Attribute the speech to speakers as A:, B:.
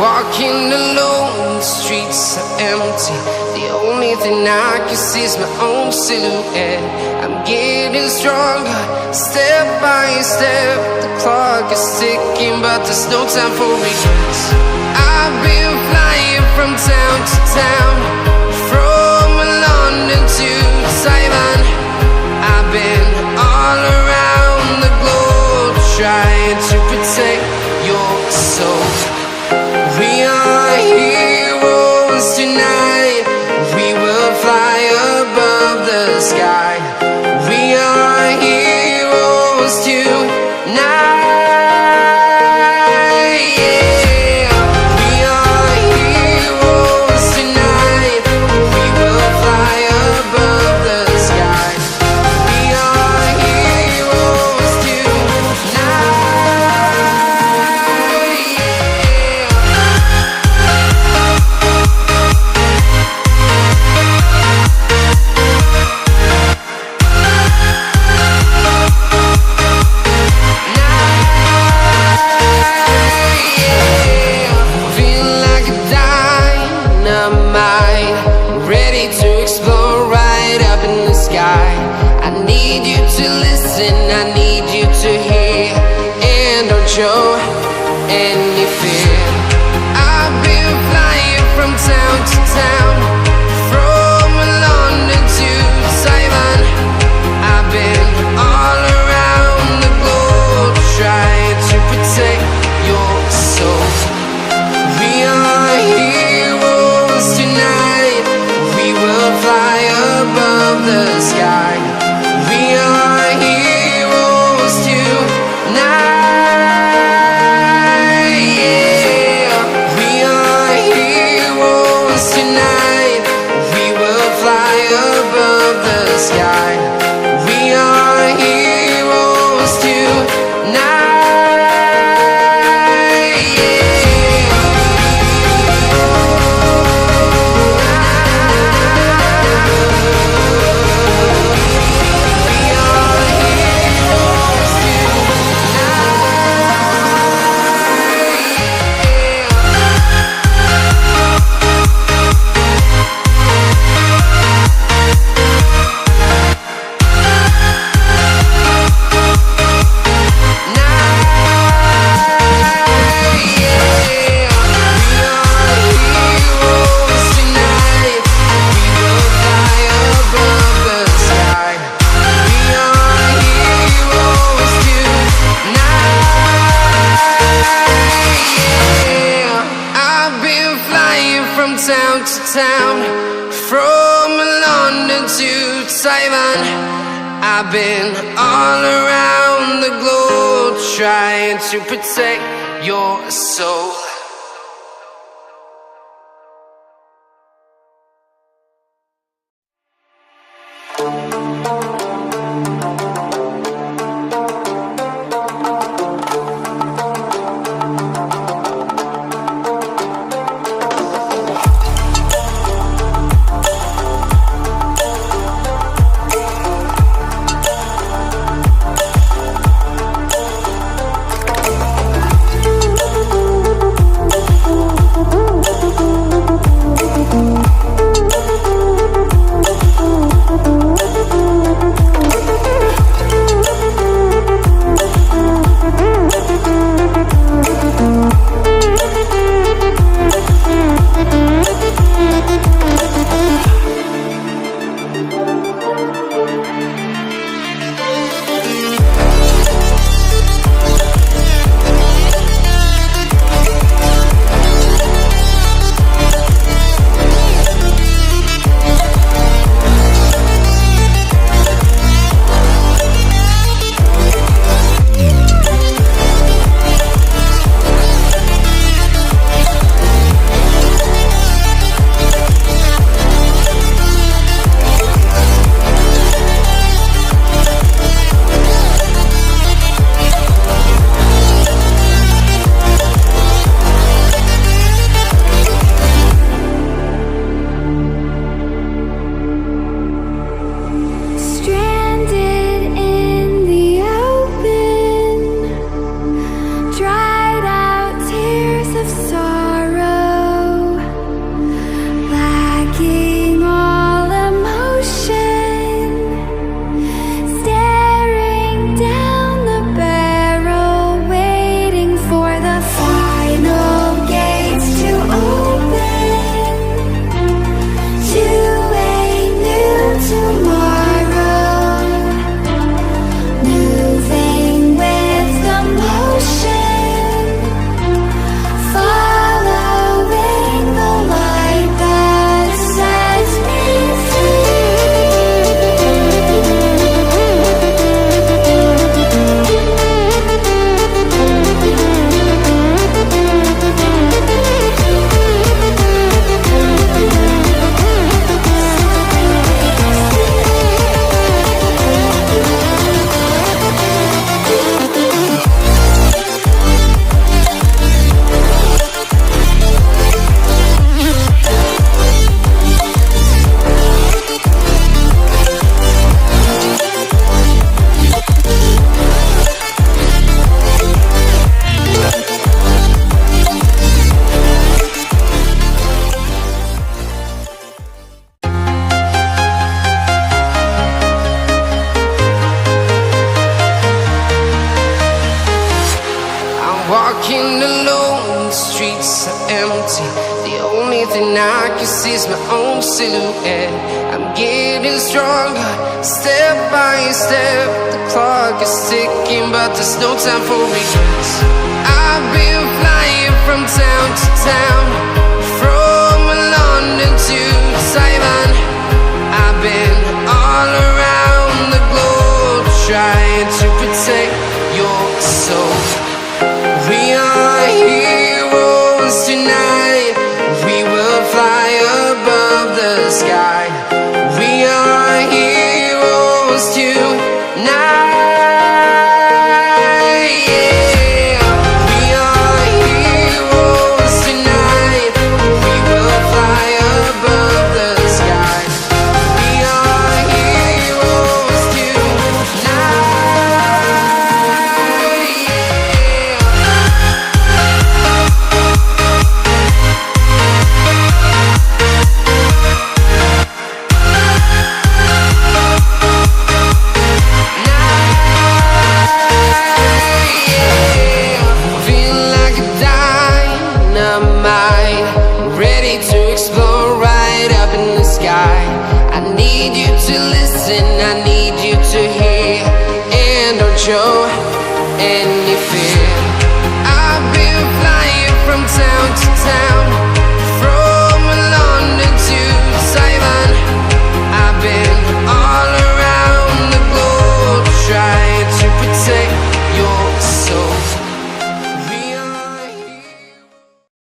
A: Walking alone, the streets are empty. The only thing I can see is my own silhouette. I'm getting stronger, step by step. The clock is ticking, but there's no time for regrets. I've been flying from town to town, from London to Taiwan. I've been all around the globe, trying to protect your soul. We are heroes tonight. We will fly above the sky. We are heroes tonight. Yeah. We are heroes tonight. We will fly above the sky. We are heroes tonight. I need you to hear, and don't show any fear. I've been flying from town to town, from London to Taiwan. I've been all around the globe, trying to protect your soul. We are heroes tonight. We will fly above the sky. We are heroes tonight. Yeah. We are heroes tonight. We will fly above the sky. We are heroes tonight. Town to town, from London to Taiwan. I've been all around the globe, trying to protect your soul. thing I can see is my own silhouette. I'm getting stronger, step by step. The clock is ticking, but there's no time for regrets. I've been flying from town to town, from London to Taiwan. I've been all around the globe, trying to protect your soul. We are heroes tonight. We will fly above the sky. We are heroes tonight. Yeah. We are heroes tonight. We will fly above the sky. We are heroes tonight. Feel like a dynamite, ready to explode right up in the sky. I need you to listen, I need you to hear, and don't show any fear. I've been flying from town to town,